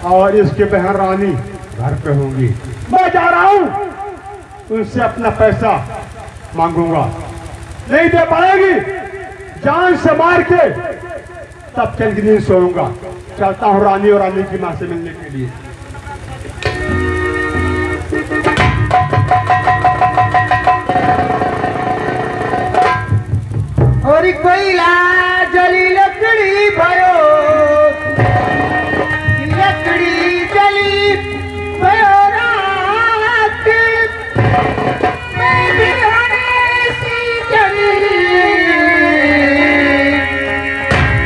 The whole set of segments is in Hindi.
और इसकी बहन रानी घर पे होंगी। मैं जा रहा हूँ, उनसे अपना पैसा मांगूंगा, नहीं दे पाएगी जान से मार के तब चल नींद सोऊंगा। चलता हूँ रानी और रानी की माँ से मिलने के लिए। और कोयला जली लकड़ी भयो, लकड़ी जली भयो रात, मैं बिरहनी सी जली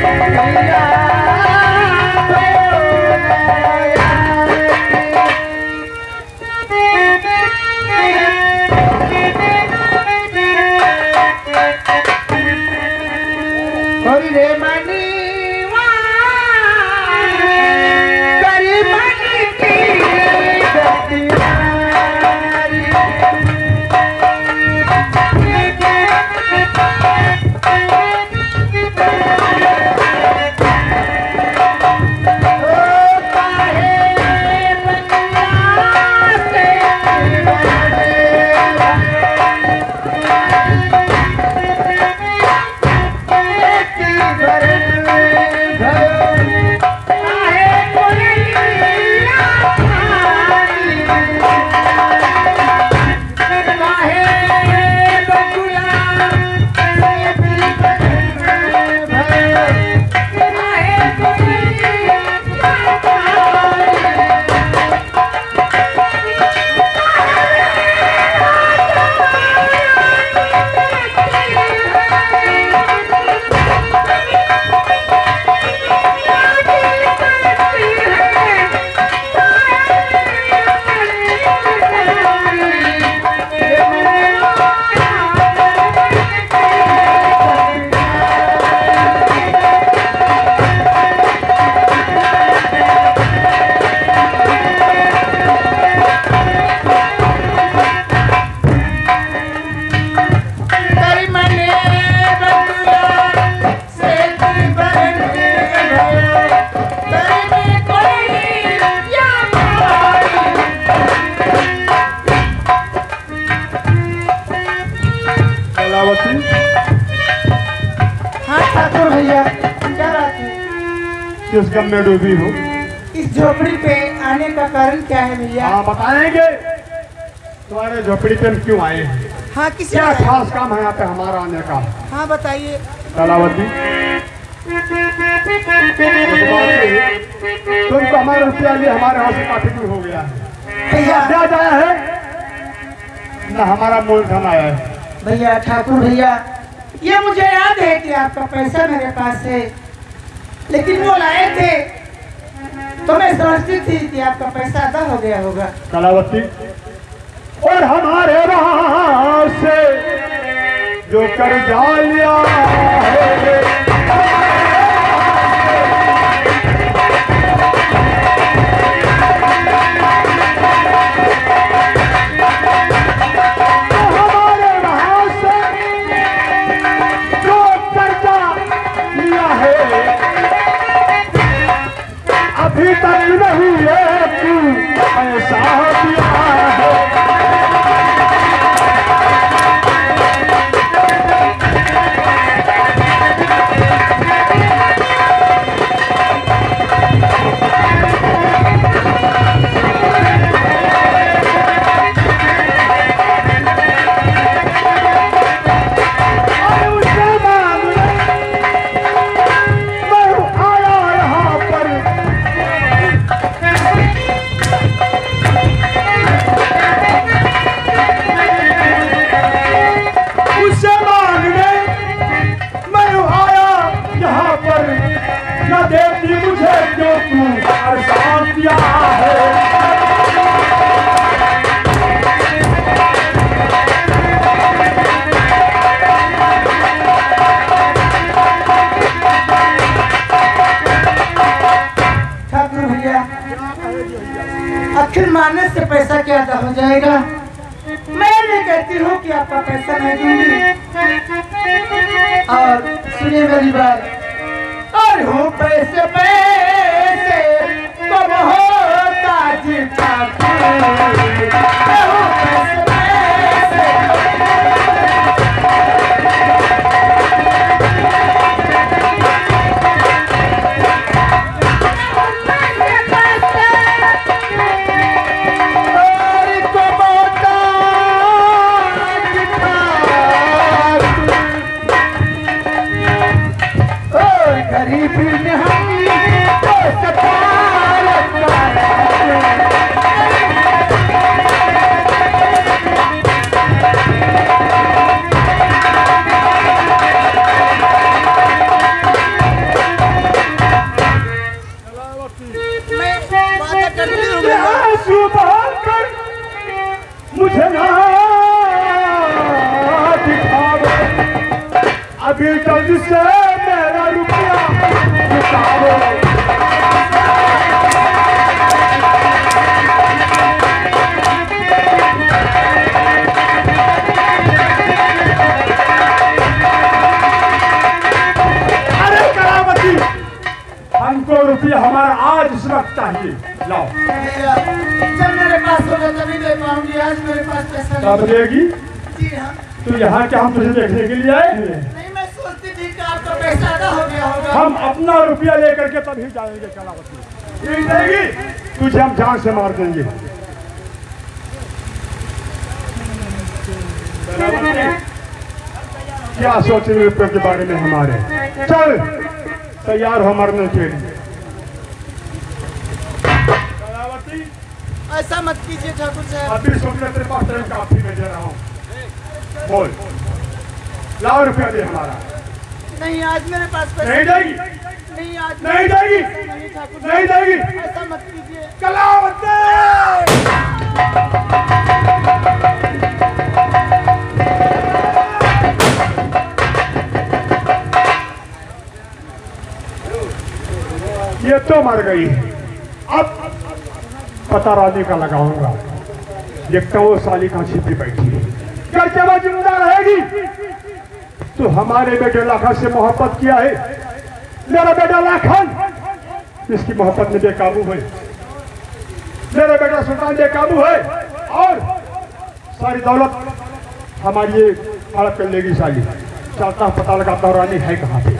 कोयला किस गम में डूबी हूँ? इस झोपड़ी पे आने का कारण क्या है भैया? हाँ बताएंगे, तुम्हारे झोपड़ी पे हम क्यों आए हैं? हाँ किस क्या खास काम है यहाँ पे हमारा आने का? हाँ बताइए। कलावती, तुमको हमारे रुपया लिए हमारे यहाँ से काफी दूर हो गया है। भैया क्या जाया है न हमारा मूलधन आया है। भैया ठाकुर भैया, ये मुझे याद है कि आपका पैसा मेरे पास है, लेकिन वो लाए थे तो मैं समझती थी कि आपका पैसा अदा हो गया होगा। कलावती, और हमारे वहाँ से जो कर्जा लिया है अभी तक नहीं है तू ऐसा दिया है। आखिर मारने से पैसा क्या अदा हो जाएगा? मैं ये कहती हूँ कि आपका पैसा नहीं दूंगी। और सुनिए मेरी बात, और हूँ पैसे पैसे कब हो मैं वादा करती हूँ ये आंसू बहाकर मुझे ना दिखाओ, अभी जल्दी से मेरा रुपया निकालो। हमको रुपया हमारा आज इस वक्त चाहिए, लाओ। जब मेरे पास होगा तभी दे पाऊंगी, आज मेरे पास पैसा कब देगी? जी हाँ। तो यहाँ क्या हम तुझे देखने के लिए आए हैं? नहीं, मैं सोचती थी कि आपका पैसा अदा हो गया होगा। हम अपना रुपया लेकर के तभी जाएंगे कलावती। नहीं देगी तुझे हम जान से मार देंगे। क्या सोच रहे रुपये के बारे में हमारे? चल तैयार हो मरने के लिए। कलावती ऐसा मत कीजिए ठाकुर साहब। अभी सोच रहे तेरे पास टाइम काफी मैं दे रहा हूँ। बोल, लाओ रुपया दे हमारा। नहीं, आज मेरे पास पैसा नहीं देगी? नहीं, आज नहीं देगी? नहीं ठाकुर नहीं साहब, देगी? ऐसा मत कीजिए। कलावती ये तो मर गई। अब पता रानी का लगाऊंगा। देखता हूँ साली कहाँ छिपी बैठी है। क्या जब जिंदा रहेगी तो हमारे बेटे लाखन से मोहब्बत किया है। मेरा बेटा लाखन इसकी मोहब्बत में बेकाबू है। मेरा बेटा सुल्तान बेकाबू है और सारी दौलत हमारी ये हड़प कर लेगी साली। चलता पता लगाता हूँ रानी है कहाँ पे।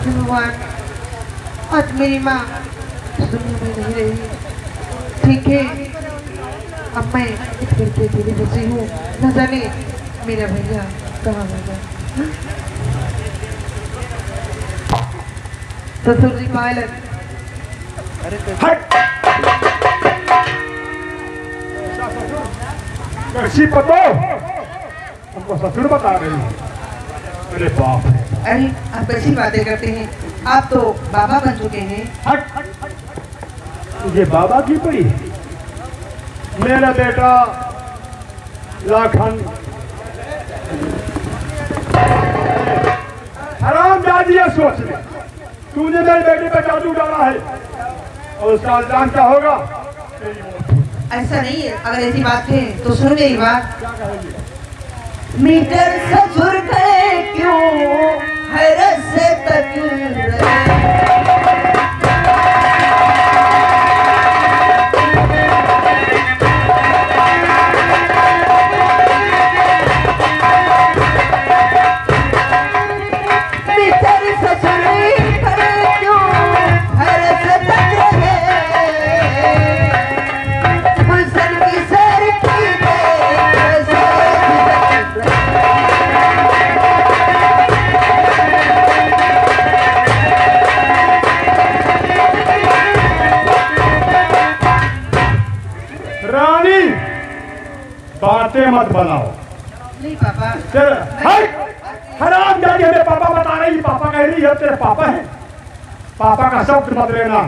भगवान, आज मेरी माँ दुनिया में नहीं रही। ठीक है, अब मैं इस घर के अकेले बची हूँ। न जाने मेरा भैया कहाँ होगा। ससुर जी पायलट कैसी पतो हमको ससुर बता रही है। अरे बाप रे, अरे आप कैसी बातें करते हैं? आप तो बाबा बन चुके हैं। हट, तुझे बाबा की पड़ी? मेरा बेटा लाखन हराम जादी है। सोच ले, तूने मेरे बेटे पे जादू डाला है और उसका अंजाम क्या होगा? ऐसा नहीं है, अगर ऐसी बात है तो सुन मेरी बात। क्या कहेगी? मीटर ससुर गए क्यों हैरत से तक बातें मत बनाओ। नहीं पापा। हराम जाके हमें पापा बता रही, पापा कह रही है तेरे पापा है। पापा का शब्द मत लेना।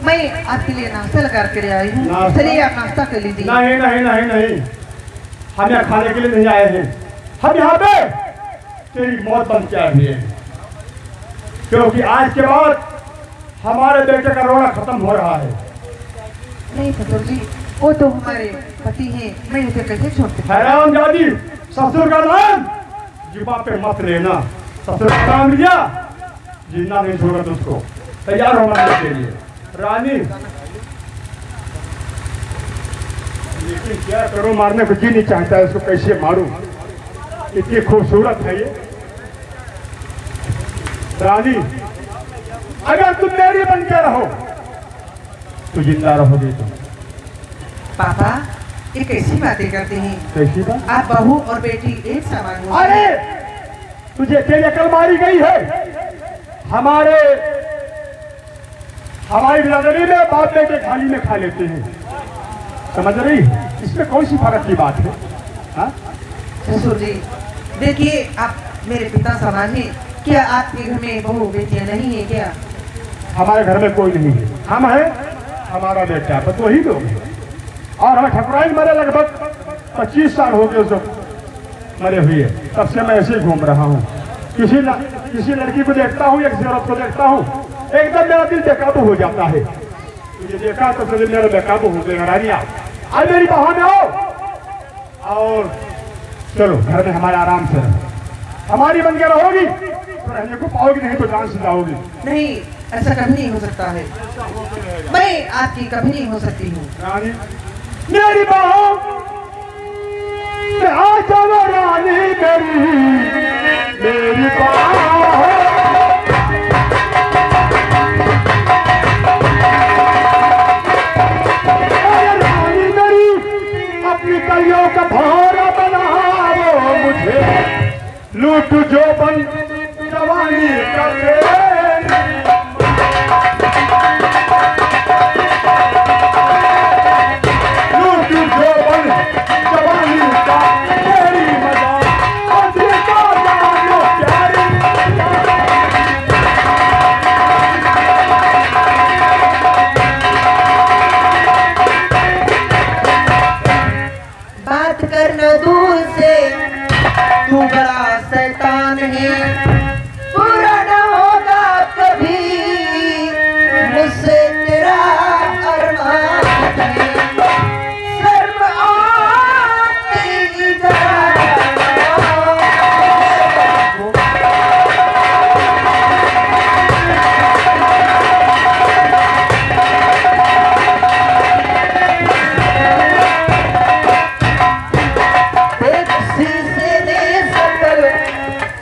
मैं आपके लिए नाश्ता लगा कर आई हूँ, चलिए आप नाश्ता कर लीजिए। नहीं नहीं नहीं नहीं, हम यहाँ खाने के लिए नहीं आए हैं। हम यहाँ पे तेरी मौत बन के आए हैं, क्योंकि आज के बाद हमारे बेटे का रोना खत्म हो रहा है। नहीं ससुर जी, वो तो हमारे पति हैं, मैं उसे कैसे छोड़ सकती? हैरान जादी, ससुर का नाम जुबा पे मत लेना। ससुर का नाम लिया जिंदा नहीं छोड़ा तुझको। तैयार हो मरने के लिए रानी। लेकिन क्या करूं, मारने को जी नहीं चाहता है। इसको कैसे मारूं, इतनी खूबसूरत है ये रानी। अगर तुम मेरी बन के रहो तो जिंदा रहोगे तुम। पापा ये कैसी बातें करते हैं? कैसी बात? आप बहू और बेटी एक समान हो। अरे तुझे तेरी अकल मारी गई है। हमारी बिरादरी में बाप बेटे थाली में खा लेते हैं, समझ रही? इसमें कौन सी फर्क की बात है? हाँ? ससुर जी देखिए, आप मेरे पिता समान हैं। क्या आपके घर में बहू बेटियां नहीं है क्या? हमारे घर में कोई नहीं है, हम हैं, हमारा बेटा, बस वही लोग हैं। और हम ठकुराइन मरे लगभग 25 साल हो गए उसको मरे हुए, तब से मैं ऐसे ही घूम रहा हूँ। किसी लड़की को देखता हूँ, एक औरत को देखता हूँ, एकदम मेरा दिल बेकाबू हो जाता है। मुझे देखा तो फिर मेरा बेकाबू हो गया। रानिया आज मेरी बहन में आओ और चलो घर में हमारे आराम से रहो। हमारी बन के रहोगी तो रहने को पाओगी, नहीं तो जान से जाओगी। नहीं, ऐसा कभी नहीं हो सकता है। मैं आपकी कभी नहीं हो सकती हूँ। रानी मेरी बहू आ जाओ, रानी मेरी बहू। अपनी कलियों का भारा बनाओ, मुझे लूट जो बन जवानी का लूट जो बन जवानी का तेरी मजा अधिकार जानो प्यारी। बात करना दूर से, तू बड़ा शैतान है, पूरा न होगा कभी मुझसे तेरा अरमान है। शर्म आती जरा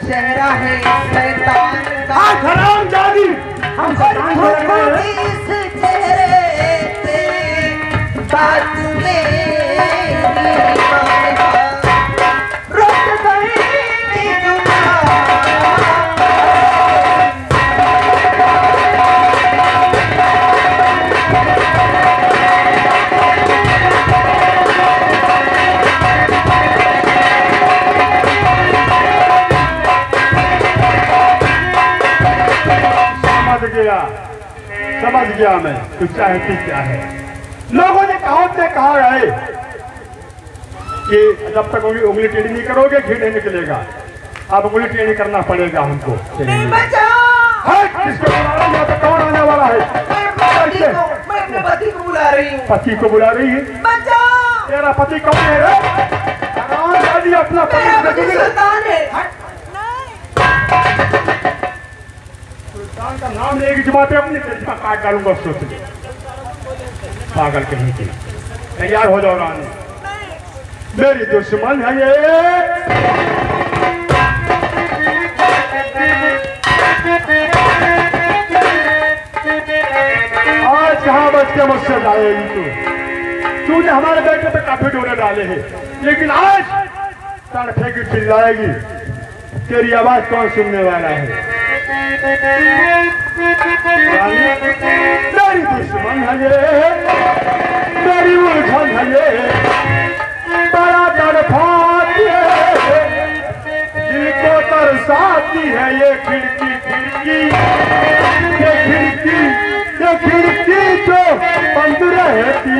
चेहरा है शैतान का। हराम जादी, हम शैतान हो रहे हैं। इस चेहरे पे बात मेरी मानता, रुक गई जुबान। समझ गया मैं तू चाहती क्या है। लोगों ने कहा है कि जब तक उंगली टेढ़ी नहीं करोगे घी नहीं निकलेगा। अब उंगली टेढ़ी करना पड़ेगा हमको। नहीं बचाओ। किसको बुला रही है? तो कौन आने वाला है? मैं अपने पति को बुला रही हूँ। पति को बुला रही है? बचाओ। तेरा पति कौन है रे? अपना पति सुल्तान है। सुल्तान का नाम लेगी जुमा पे अपनी करिश्मा काट डालूंगा। सोच ले पागल कहीं की। तैयार हो जाओ रानी, मेरी दुश्मन है ये। आज कहाँ बच के मुझसे जाएगी तूने हमारे बेटे पे काफी डोरे डाले हैं, लेकिन आज तड़फे की चिल्लाएगी। तेरी आवाज कौन सुनने वाला है? मेरी दुश्मन है ये, मेरी उलझन है ये, बड़ा तड़पाती है, दिल को तरसाती है ये खिड़की ये खिड़की जो बंद रहती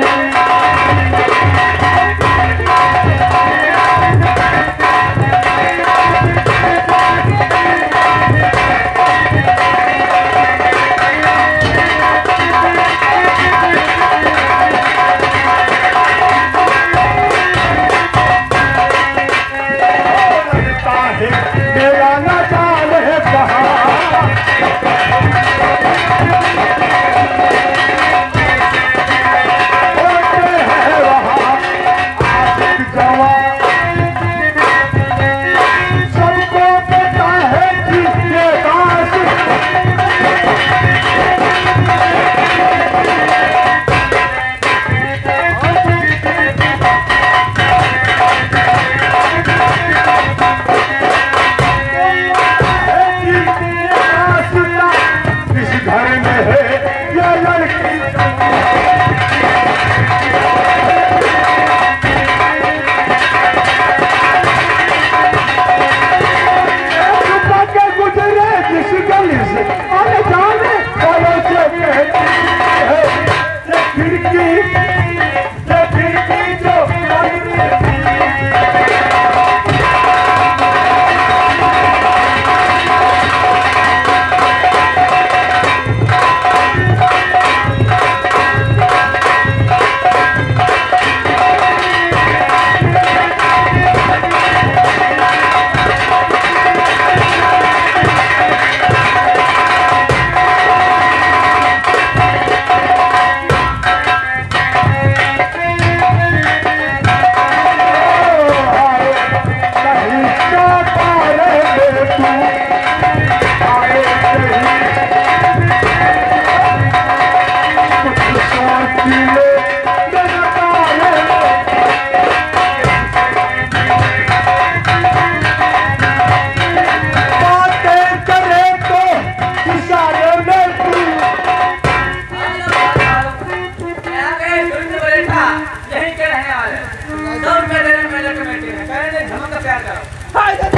मुझसे प्यार करो। हाँ, इधर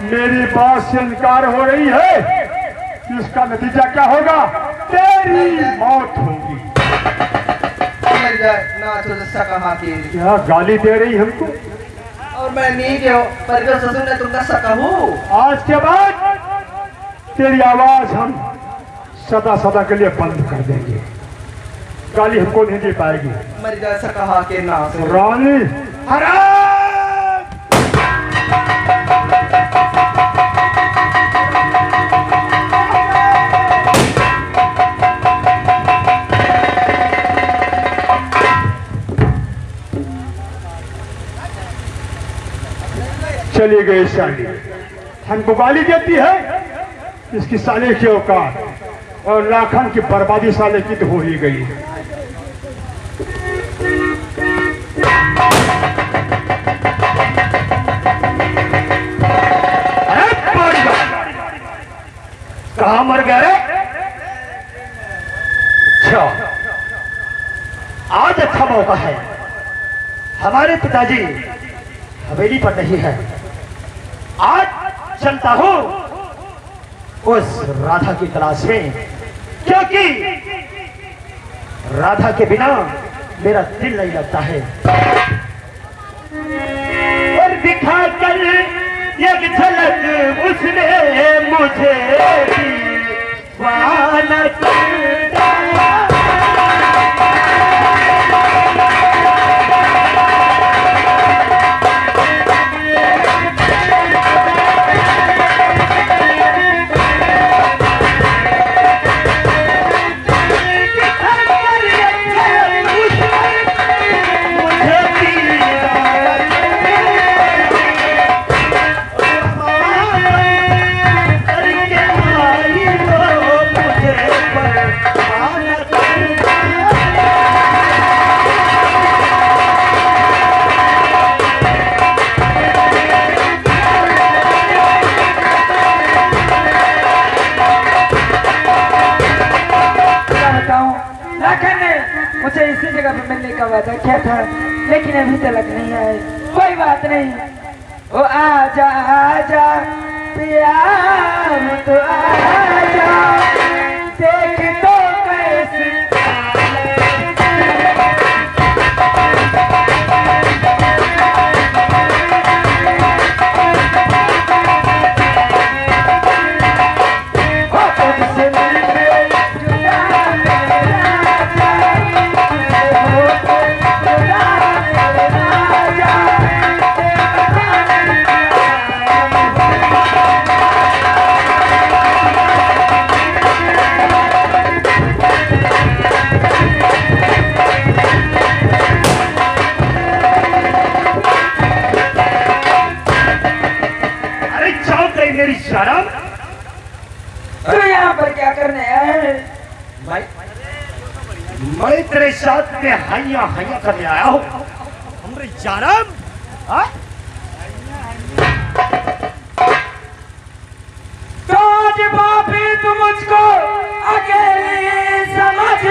मेरी बात से इनकार हो रही है, इसका नतीजा क्या होगा? तेरी मौत होगी। मर जाए ना तो कहा कि क्या गाली दे रही हमको? और मैं नहीं क्यों पर जो ससुर ने तुमका सका हूँ। आज के बाद तेरी आवाज हम सदा सदा के लिए बंद कर देंगे। गाली हमको नहीं दे पाएगी। मर जाए कहा कि ना रानी हराम! चली गई साली, हमको गाली देती है। इसकी साले की औकात और लाखन की बर्बादी साले की तो हो ही गई है। कहाँ मर गए? अच्छा, आज अच्छा मौका है। हमारे पिताजी हवेली पर नहीं है। आज चलता हूँ उस राधा की तलाश में, क्योंकि राधा के बिना मेरा दिल नहीं लगता है। और दिखा कर एक झलक उसने मुझे दीवाना कर दिया। मुझे इसी जगह पे मिलने का वादा किया था, लेकिन अभी तक नहीं आए। कोई बात नहीं, ओ आजा आजा प्यार तो आजा, देख तो कैसे तू यहाँ पर क्या करने आया है? मैं तेरे साथ में हैया हैया करने आया हूँ। हमरे जानम तो आज बापी तू मुझको अकेले समझ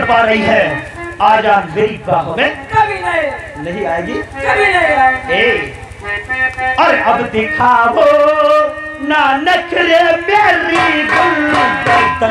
पा रही है, आज आप मेरी बाहों में कभी नहीं, नहीं आएगी, कभी नहीं आएगी। अरे अब दिखाओ ना नखरे मेरी गुलदस्ता।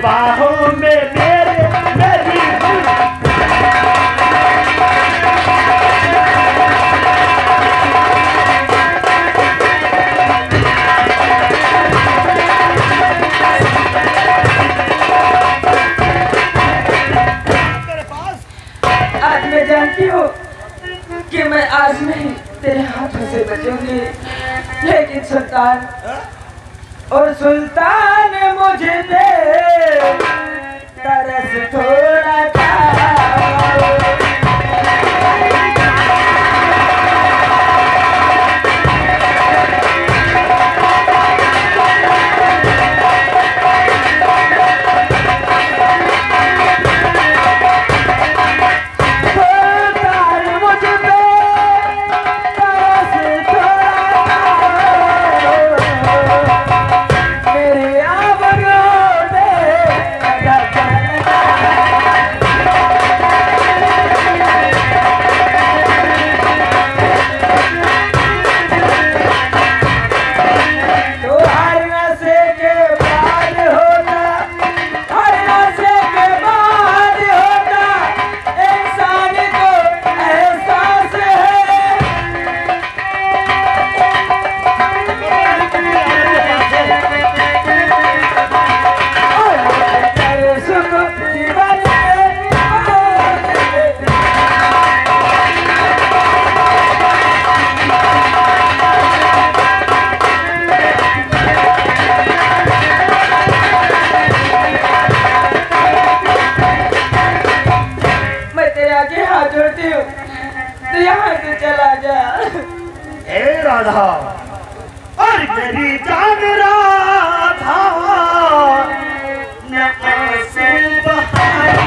बाहों में मेरी आज मैं जानती हूँ कि मैं आज नहीं तेरे हाथों से बचूंगी, लेकिन सुल्तान और सुल्तान मुझे दे तरस थोड़ा राधा और मेरी जान राधा न आंसू बहाया।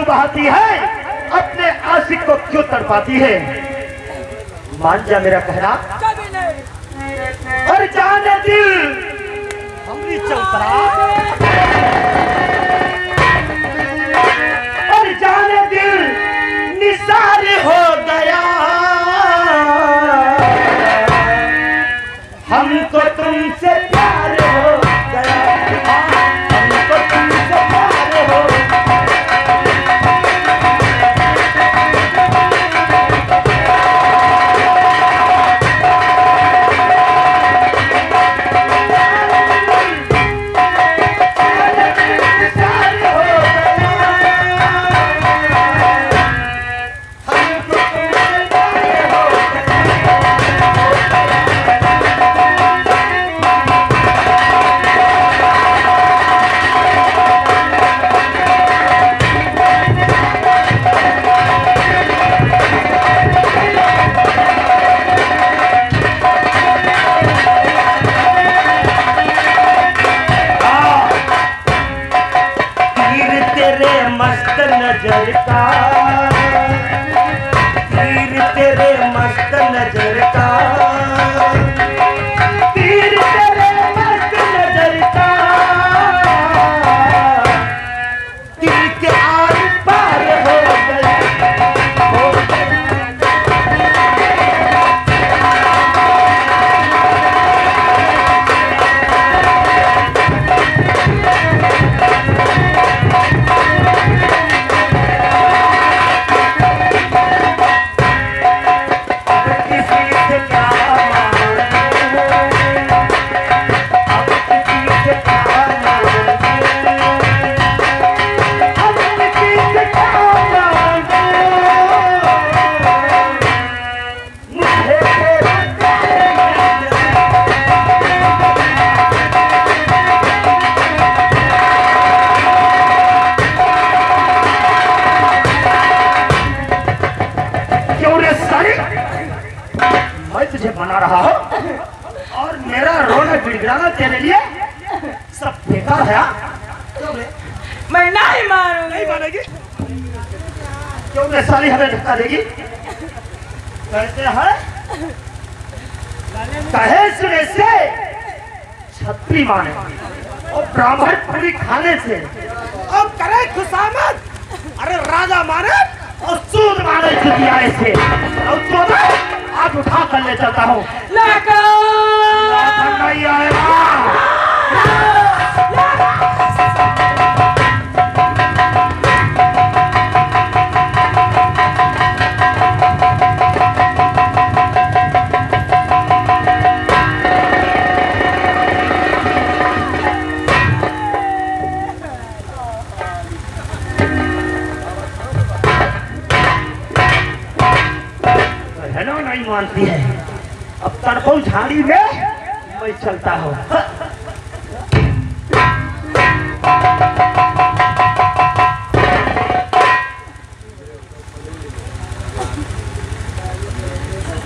बहाती है अपने आशिक को क्यों तड़पाती है? मान जा मेरा कहना, और जाने दिल हमरी चौतरा, और जाने दिल निसार हो गया। हमको तुमसे प्यार हो गया, हमको तुमसे प्यार हो। मस्त नजर का, तीर तेरे मस्त नजर का, तीर तेरे मस्त नजर का, तीर के आर पार हो गए, हो गए। तुझे बना रहा हो और मेरा रोना गिड़गिड़ाना तेरे लिए सब बेकार है। मैं नहीं मारूंगी। नहीं मानेगी? क्यों रे साली हमें धक्का देगी? कहते हैं कहे सुने से छत्री माने और ब्राह्मण पूरी खाने से और करे खुशामद, अरे राजा माने और सूद माने जुतियाए से। और तो आज उठा कर ले चलता हूँ। नहीं आएगा। नहीं मानती है। अब तड़पो झाड़ी में मैं चलता हूँ।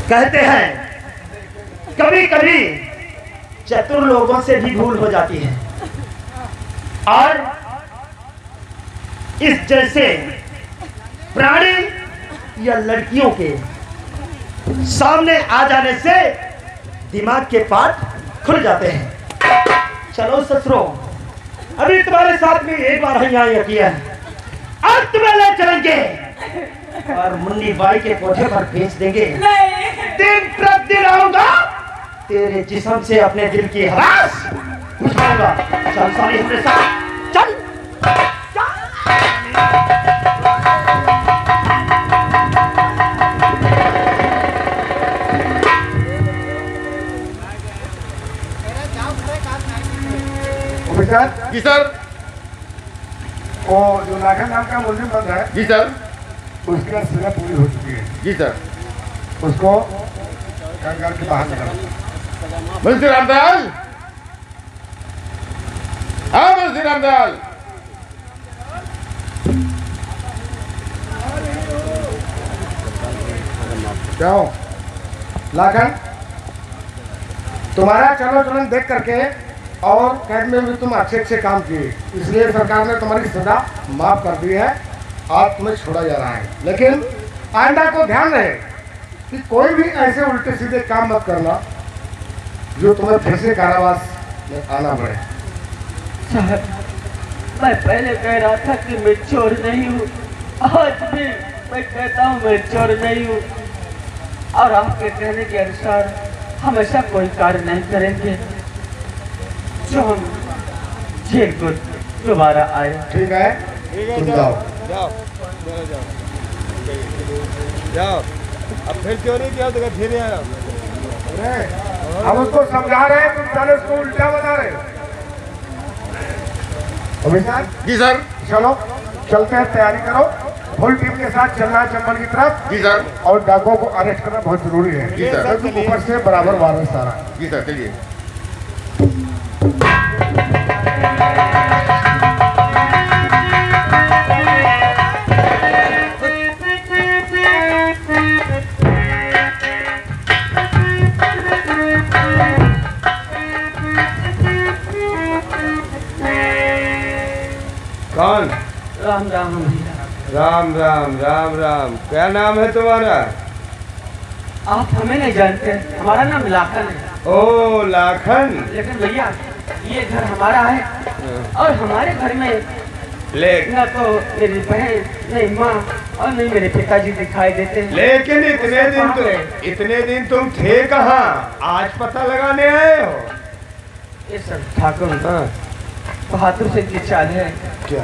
कहते हैं कभी कभी चतुर लोगों से भी भूल हो जाती है और इस जैसे प्राणी या लड़कियों के सामने आ जाने से दिमाग के पार्ट खुल जाते हैं। चलो ससुरों, अभी तुम्हारे साथ में एक बार हम यहाँ किया है, अब तुम्हें ले चलेंगे और मुन्नी बाई के कोठे पर भेज देंगे। दिन प्रतिदिन आऊंगा, तेरे जिस्म से अपने दिल की हवास बुझाऊंगा। चल सारी हमारे साथ चल। जी सर। वो जो लाखन नाम का मुलजिम बंद है, जी सर, उसकी सजा पूरी हो चुकी है। जी सर। उसको घर के बाहर निकालो। मुंशी रामदयाल, हाँ मुंशी रामदयाल। क्या हो लाखन, तुम्हारा चलो चलन देख करके और कैद में भी तुम अच्छे काम किए, इसलिए सरकार ने तुम्हारी सजा माफ कर दी है। आज तुम्हें छोड़ा जा रहा है, लेकिन आइंदा को ध्यान रहे कि कोई भी ऐसे उल्टे सीधे काम मत करना जो तुम्हें फिर से कारावास में आना पड़े। साहब, मैं पहले कह रहा था कि मैं चोर नहीं हूँ, आज भी मैं कहता हूँ मैं चोर नहीं हूँ, और आपके कहने के अनुसार हमेशा कोई कार्य नहीं करेंगे जो हम जेल को दोबारा आए। ठीक है, तुम जाओ। जाओ। अब फिर क्यों नहीं किया तो फिर आया। हम उसको समझा रहे हैं, तुम साले उसको उल्टा बता रहे। अभिषेक जी सर। चलो चलते हैं, तैयारी करो, फुल टीम के साथ चलना है चंबल की तरफ। जी सर। और डाकुओं को अरेस्ट करना बहुत जरूरी है। जी सर। ऊपर से बराबर वारंट सारा। जी सर, चलिए। कौन? राम राम भैया। राम राम राम राम। क्या नाम है तुम्हारा? आप हमें नहीं जानते, हमारा नाम लाखन है। ओ लाखन। लेकिन भैया ये घर हमारा है और हमारे घर में लेकिन न तो मेरी बहन, नहीं माँ और नहीं मेरे पिताजी दिखाई देते। लेकिन इतने दिन तुम थे कहाँ? आज पता लगाने आए हो? ये सब ठाकुर बहादुर से की चाल है। क्या?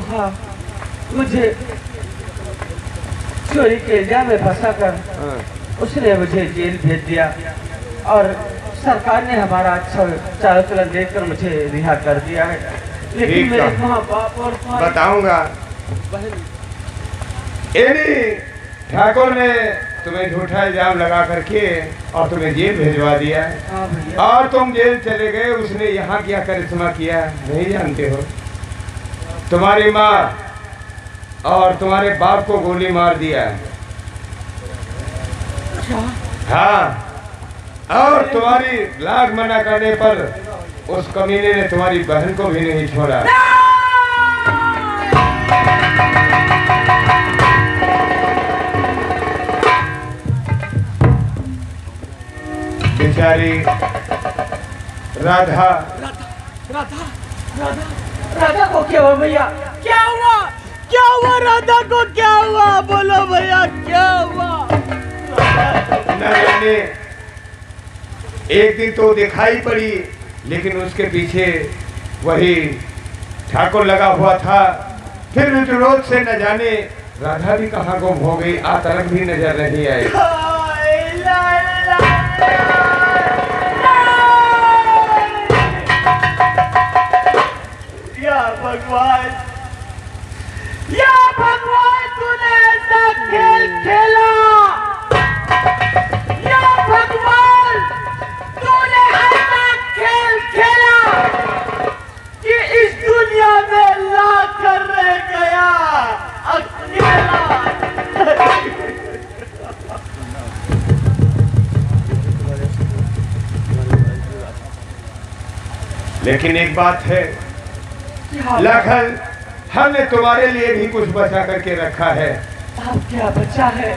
हाँ, मुझे चोरी के इल्जाम में फंसा कर उसने मुझे जेल भेज दिया और सरकार ने हमारा अच्छा चाल चलन देखकर मुझे रिहा कर दिया है। लेकिन मेरे माँ बाप और बताऊंगा। ठाकुर ने तुम्हें झूठा इल्जाम लगा करके और तुम्हें जेल भेजवा दिया और तुम जेल चले गए। उसने यहाँ क्या करिश्मा किया नहीं जानते हो? तुम्हारी माँ और तुम्हारे बाप को गोली मार दिया। हाँ, और तुम्हारी लाख मना करने पर उस कमीने ने तुम्हारी बहन को भी नहीं छोड़ा। बेचारी राधा। राधा को क्या हुआ भैया? क्या हुआ? क्या हुआ राधा को? क्या हुआ? बोलो भैया क्या हुआ? न जाने, एक दिन तो दिखाई पड़ी लेकिन उसके पीछे वही ठाकुर लगा हुआ था। फिर रोज से न जाने राधा भी कहाँ गुम हो गई, आज तक भी नजर नहीं आई। या भगवान तूने ऐसा खेल खेला। या भगवान तूने ऐसा खेल खेला कि इस दुनिया में ला कर रह गया अकेला। लेकिन एक बात है लाखन, हमने तुम्हारे लिए भी कुछ बचा करके रखा है। आप क्या बचा है?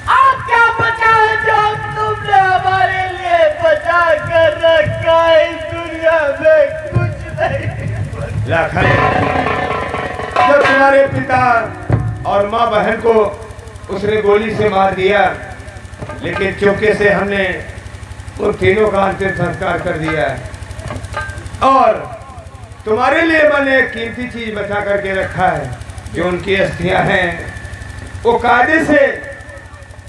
आप क्या बचा है जो तुमने हमारे लिए बचा कर रखा है? इस दुनिया में कुछ नहीं। लाखन, जब तुम्हारे पिता और माँ बहन को उसने गोली से मार दिया, लेकिन चौके से हमने उन तीनों का अंतिम संस्कार कर दिया और तुम्हारे लिए मैंने एक कीमती चीज बचा करके रखा है। जो उनकी अस्थियां हैं वो कायदे से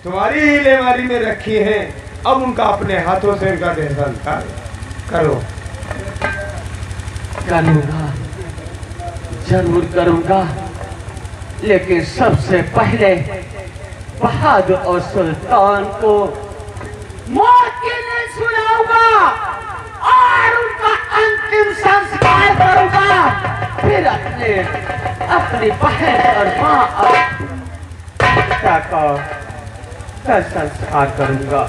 तुम्हारी ही लेमारी में रखी हैं। अब उनका अपने हाथों से उनका देह संस्कार करो। करूंगा, जरूर करूंगा, लेकिन सबसे पहले बहादुर और सुल्तान को मौत की नींद सुनाऊंगा और उनका अंतिम संस्कार करूंगा। फिर अपनी बहन और माँ और पिता का संस्कार करूंगा।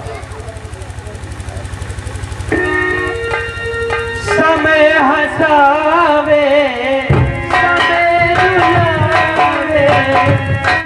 समय हंसा